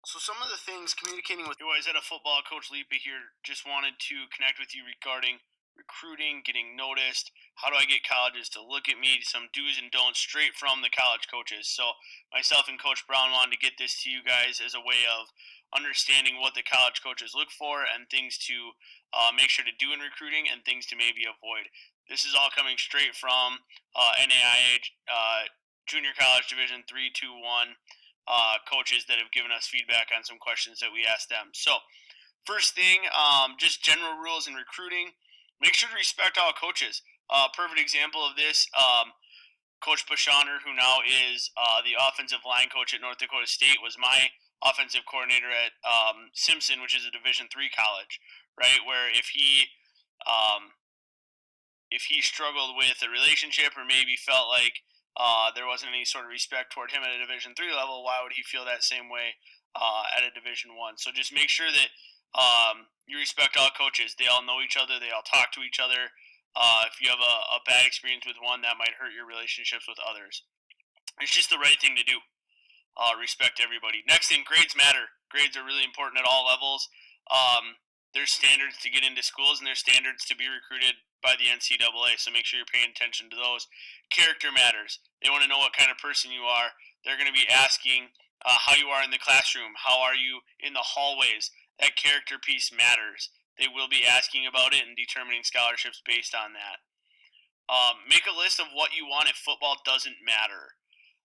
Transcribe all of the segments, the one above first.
So some of the things communicating with I was at a football coach Lipa here just wanted to connect with you regarding recruiting, getting noticed. How do I get colleges to look at me? Some do's and don'ts straight from the college coaches. So myself and Coach Brown wanted to get this to you guys as a way of understanding what the college coaches look for and things to make sure to do in recruiting and things to maybe avoid. This is all coming straight from NAIA Junior College Division 3, 2, 1 coaches that have given us feedback on some questions that we asked them. So, first thing, just general rules in recruiting. Make sure to respect all coaches. Perfect example of this, Coach Bashaner, who now is the offensive line coach at North Dakota State, was my offensive coordinator at Simpson, which is a Division 3 college, right? Where um, if he struggled with a relationship or maybe felt like there wasn't any sort of respect toward him at a Division 3 level, why would he feel that same way at a Division 1? So just make sure that you respect all coaches. They all know each other. They all talk to each other. If you have a bad experience with one, that might hurt your relationships with others. It's just the right thing to do. Respect everybody. Next thing, grades matter. Grades are really important at all levels. There's standards to get into schools and there's standards to be recruited by the NCAA, so make sure you're paying attention to those. Character matters. They want to know what kind of person you are. They're going to be asking how you are in the classroom, how are you in the hallways. That character piece matters. They will be asking about it and determining scholarships based on that. Make a list of what you want if football doesn't matter.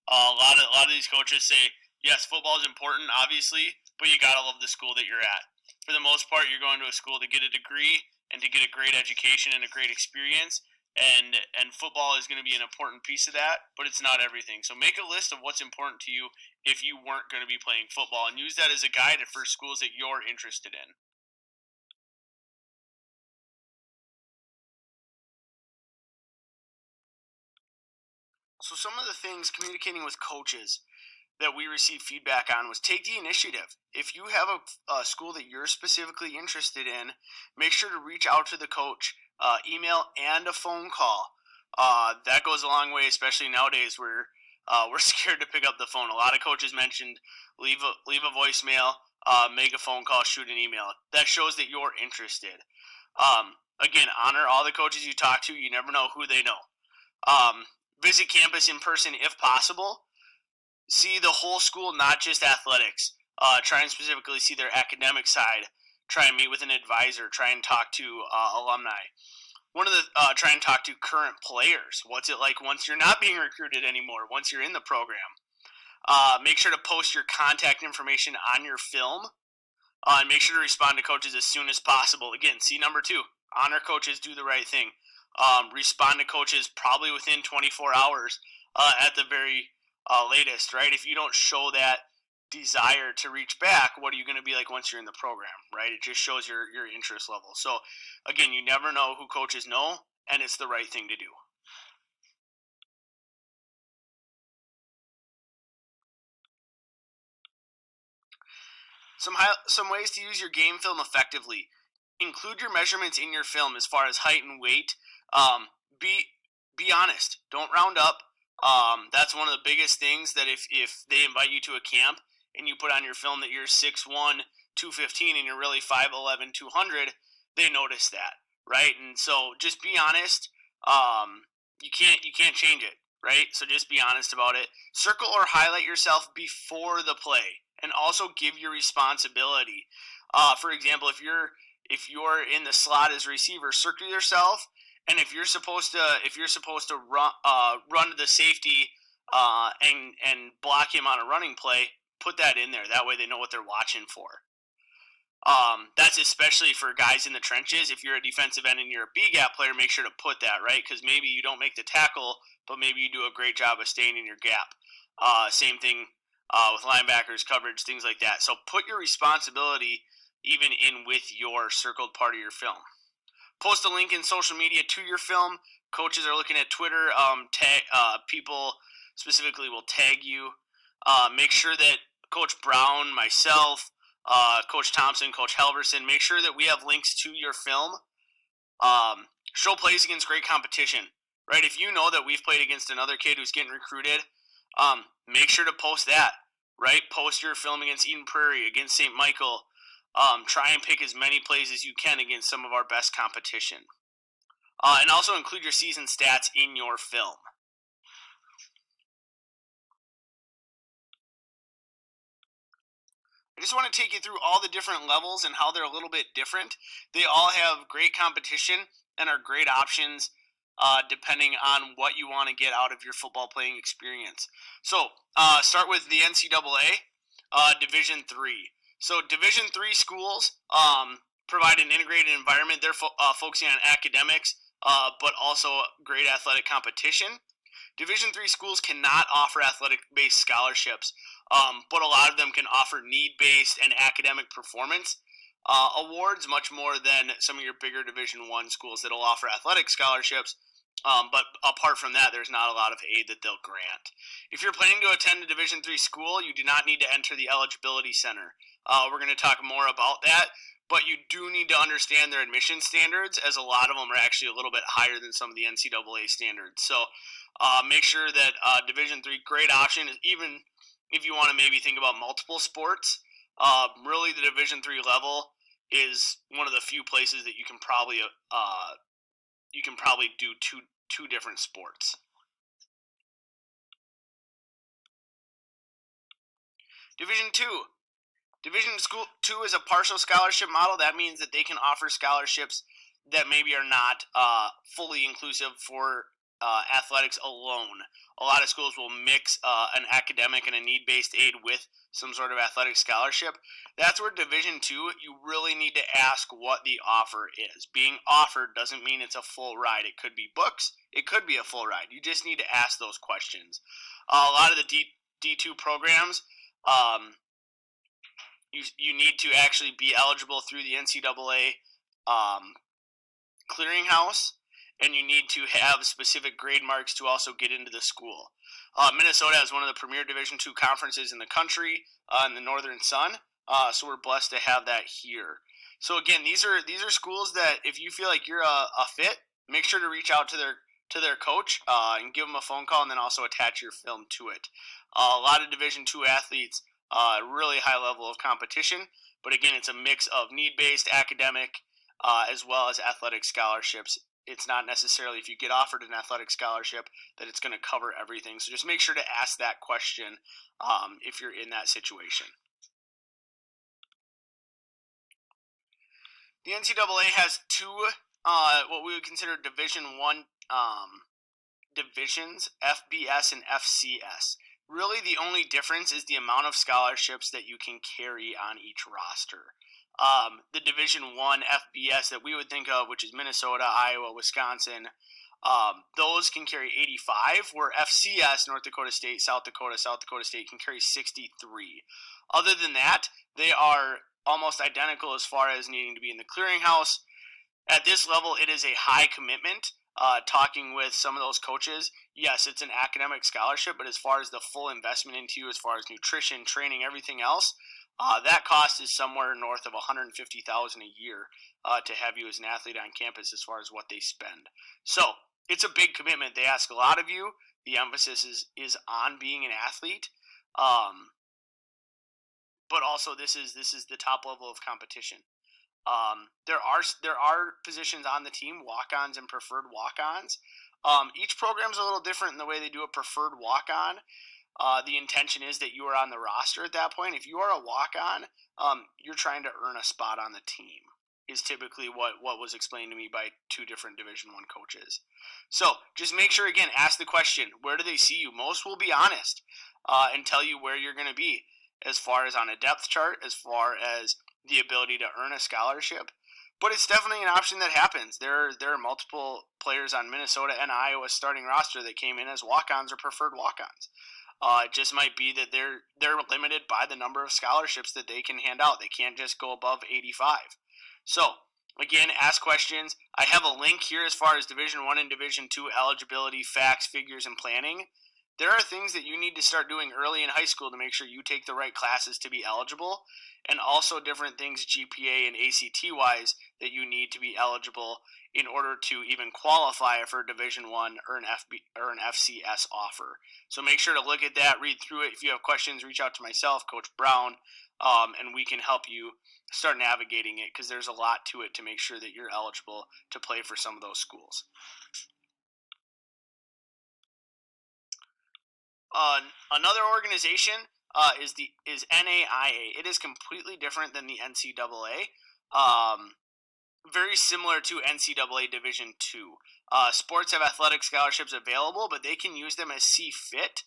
A lot of these coaches say, yes, football is important, obviously, but you gotta love the school that you're at. For the most part, you're going to a school to get a degree and to get a great education and a great experience. And football is going to be an important piece of that, but it's not everything. So make a list of what's important to you if you weren't going to be playing football, and use that as a guide for schools that you're interested in. So some of the things communicating with coaches that we received feedback on was take the initiative. If you have a school that you're specifically interested in, make sure to reach out to the coach, email and a phone call. That goes a long way, especially nowadays where we're scared to pick up the phone. A lot of coaches mentioned leave a voicemail, make a phone call, shoot an email. That shows that you're interested. Again, honor all the coaches you talk to. You never know who they know. Visit campus in person if possible. See the whole school, not just athletics. Try and specifically see their academic side. Try and meet with an advisor. Try and talk to alumni. Try and talk to current players. What's it like once you're not being recruited anymore? Once you're in the program, make sure to post your contact information on your film, and make sure to respond to coaches as soon as possible. Again, see number 2. Honor coaches, do the right thing. Respond to coaches probably within 24 hours at the very latest, right? If you don't show that desire to reach back, what are you going to be like once you're in the program, right? It just shows your interest level. So, again, you never know who coaches know, and it's the right thing to do. Some ways to use your game film effectively. Include your measurements in your film as far as height and weight. Um, be be honest. Don't round up. That's one of the biggest things that if they invite you to a camp and you put on your film that you're 6'1", 215, and you're really 5'11", 200, they notice that, right? And so just be honest. You can't change it, right? So just be honest about it. Circle or highlight yourself before the play, and also give your responsibility. For example, if you're in the slot as receiver, circle yourself, and if you're supposed to run to the safety and block him on a running play, put that in there. That way they know what they're watching for. That's especially for guys in the trenches. If you're a defensive end and you're a B gap player, make sure to put that, right? Because maybe you don't make the tackle, but maybe you do a great job of staying in your gap. Same thing with linebackers, coverage, things like that. So put your responsibility even in with your circled part of your film. Post a link in social media to your film. Coaches are looking at Twitter. People specifically will tag you. Make sure that Coach Brown, myself, Coach Thompson, Coach Halverson, make sure that we have links to your film. Show plays against great competition, right? If you know that we've played against another kid who's getting recruited, make sure to post that, right? Post your film against Eden Prairie, against St. Michael. Try and pick as many plays as you can against some of our best competition. And also include your season stats in your film. I just want to take you through all the different levels and how they're a little bit different. They all have great competition and are great options depending on what you want to get out of your football playing experience. So start with the NCAA Division III. So Division III schools provide an integrated environment. They're focusing on academics, but also great athletic competition. Division III schools cannot offer athletic-based scholarships, but a lot of them can offer need-based and academic performance awards much more than some of your bigger Division I schools that will offer athletic scholarships. But apart from that, there's not a lot of aid that they'll grant. If you're planning to attend a Division III school, you do not need to enter the eligibility center. We're going to talk more about that, but you do need to understand their admission standards, as a lot of them are actually a little bit higher than some of the NCAA standards. So make sure that Division III, great option, even if you want to maybe think about multiple sports. Really, the Division III level is one of the few places that you can probably do two different sports. Division II. Division II is a partial scholarship model. That means that they can offer scholarships that maybe are not fully inclusive for athletics alone. A lot of schools will mix an academic and a need-based aid with some sort of athletic scholarship. That's where Division II, you really need to ask what the offer is. Being offered doesn't mean it's a full ride. It could be books. It could be a full ride. You just need to ask those questions. A lot of the D2 programs, you need to actually be eligible through the NCAA clearinghouse, and you need to have specific grade marks to also get into the school. Minnesota has one of the premier Division II conferences in the country, in the Northern Sun, so we're blessed to have that here. So again, these are schools that if you feel like you're a fit, make sure to reach out to their coach and give them a phone call, and then also attach your film to it. A lot of Division II athletes, really high level of competition, but again, it's a mix of need-based, academic, as well as athletic scholarships. It's not necessarily, if you get offered an athletic scholarship, that it's going to cover everything. So just make sure to ask that question if you're in that situation. The NCAA has two what we would consider Division I divisions, FBS and FCS. Really, the only difference is the amount of scholarships that you can carry on each roster. The Division I FBS that we would think of, which is Minnesota, Iowa, Wisconsin, those can carry 85, where FCS, North Dakota State, South Dakota State can carry 63. Other than that, they are almost identical as far as needing to be in the clearinghouse. At this level, it is a high commitment. Talking with some of those coaches, yes, it's an academic scholarship, but as far as the full investment into you, as far as nutrition, training, everything else, that cost is somewhere north of $150,000 a year to have you as an athlete on campus as far as what they spend. So it's a big commitment. They ask a lot of you. The emphasis is on being an athlete, but also this is the top level of competition. There are positions on the team, walk-ons and preferred walk-ons. Each program is a little different in the way they do a preferred walk-on. The intention is that you are on the roster at that point. If you are a walk-on, you're trying to earn a spot on the team, is typically what was explained to me by two different Division I coaches. So just make sure, again, ask the question, where do they see you? Most will be honest and tell you where you're going to be, as far as on a depth chart, as far as the ability to earn a scholarship. But it's definitely an option that happens. There are multiple players on Minnesota and Iowa starting roster that came in as walk-ons or preferred walk-ons. It just might be that they're limited by the number of scholarships that they can hand out. They can't just go above 85. So again, ask questions. I have a link here as far as Division I and Division II eligibility, facts, figures, and planning. There are things that you need to start doing early in high school to make sure you take the right classes to be eligible, and also different things GPA and ACT-wise that you need to be eligible in order to even qualify for a Division One or an FCS offer. So make sure to look at that, read through it. If you have questions, reach out to myself, Coach Brown, and we can help you start navigating it, because there's a lot to it to make sure that you're eligible to play for some of those schools. Another organization is NAIA. It is completely different than the NCAA. Very similar to NCAA Division II. Sports have athletic scholarships available, but they can use them as see fit,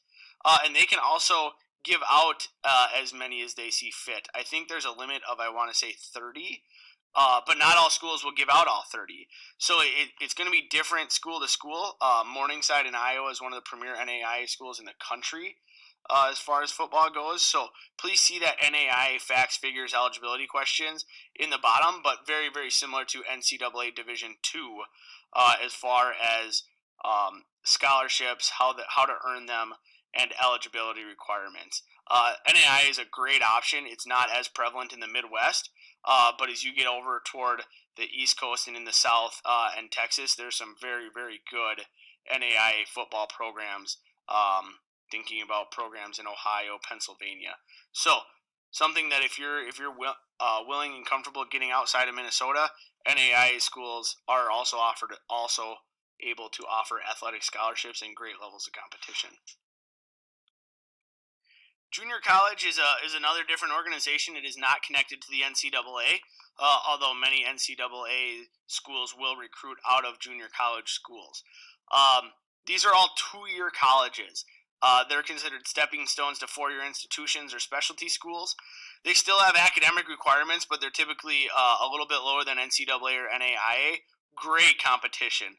and they can also give out as many as they see fit. I think there's a limit of, I want to say, 30, but not all schools will give out all 30. So it's going to be different school to school. Morningside in Iowa is one of the premier NAIA schools in the country as far as football goes. So please see that NAIA facts, figures, eligibility questions in the bottom, but very, very similar to NCAA Division II as far as scholarships, how to earn them, and eligibility requirements. NAIA is a great option. It's not as prevalent in the Midwest, but as you get over toward the East Coast and in the South and Texas, there's some very, very good NAIA football programs. Thinking about programs in Ohio, Pennsylvania. So something that if you're willing and comfortable getting outside of Minnesota, NAIA schools are also able to offer athletic scholarships and great levels of competition. Junior college is another different organization. It is not connected to the NCAA, although many NCAA schools will recruit out of junior college schools. These are all 2-year colleges. They're considered stepping stones to 4-year institutions or specialty schools. They still have academic requirements, but they're typically a little bit lower than NCAA or NAIA. Great competition.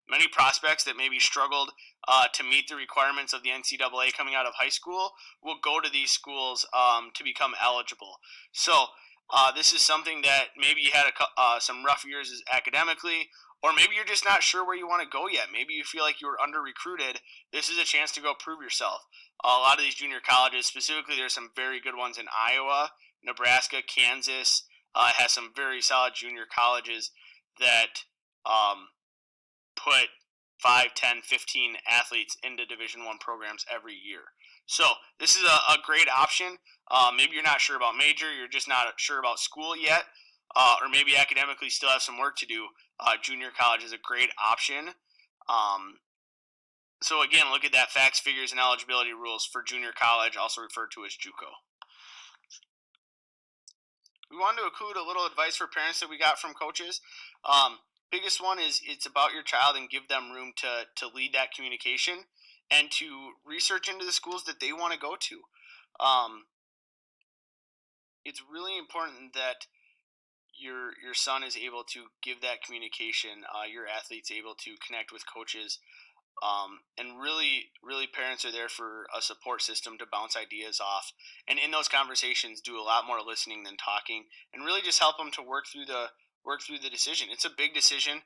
Many prospects that maybe struggled to meet the requirements of the NCAA coming out of high school will go to these schools to become eligible. So this is something that maybe you had some rough years academically, or maybe you're just not sure where you want to go yet. Maybe you feel like you were under-recruited. This is a chance to go prove yourself. A lot of these junior colleges, specifically, there's some very good ones in Iowa, Nebraska, Kansas, has some very solid junior colleges that put 5, 10, 15 athletes into Division I programs every year. So this is a great option. Maybe you're not sure about major, you're just not sure about school yet, or maybe academically still have some work to do. Junior college is a great option. So again, look at that facts, figures, and eligibility rules for junior college, also referred to as JUCO. We wanted to include a little advice for parents that we got from coaches. Biggest one is it's about your child, and give them room to lead that communication and to research into the schools that they want to go to. It's really important that your son is able to give that communication, your athlete's able to connect with coaches, and really parents are there for a support system to bounce ideas off, and in those conversations do a lot more listening than talking, and really just help them to work through the decision. It's a big decision.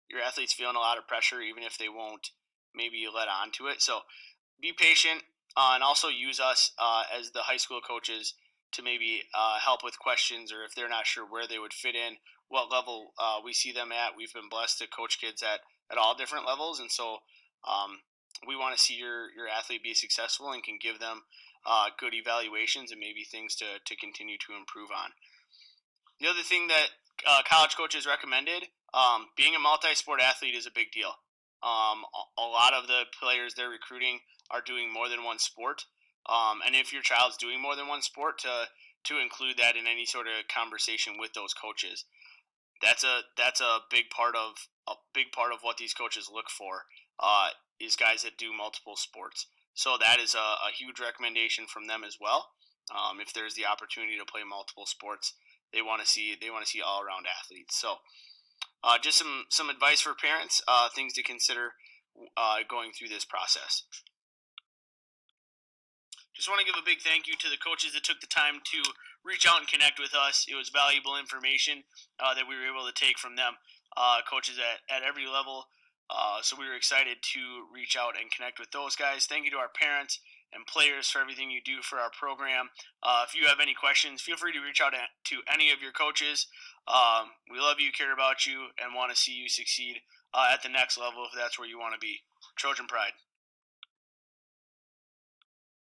Your athlete's feeling a lot of pressure, even if they won't maybe let on to it. So be patient, and also use us as the high school coaches to maybe help with questions, or if they're not sure where they would fit in, what level we see them at. We've been blessed to coach kids at all different levels, and so we want to see your athlete be successful and can give them good evaluations and maybe things to continue to improve on. The other thing that college coaches recommended, being a multi-sport athlete is a big deal. A lot of the players they're recruiting are doing more than one sport. And if your child's doing more than one sport, to include that in any sort of conversation with those coaches. That's a big part of what these coaches look for, is guys that do multiple sports. So that is a huge recommendation from them as well. If there's the opportunity to play multiple sports, they want to see all around athletes. So just some advice for parents, things to consider going through this process. Just want to give a big thank you to the coaches that took the time to reach out and connect with us. It was valuable information that we were able to take from them, coaches at every level. So we were excited to reach out and connect with those guys. Thank you to our parents and players for everything you do for our program. If you have any questions, feel free to reach out to any of your coaches. We love you, care about you, and want to see you succeed at the next level if that's where you want to be. Trojan Pride.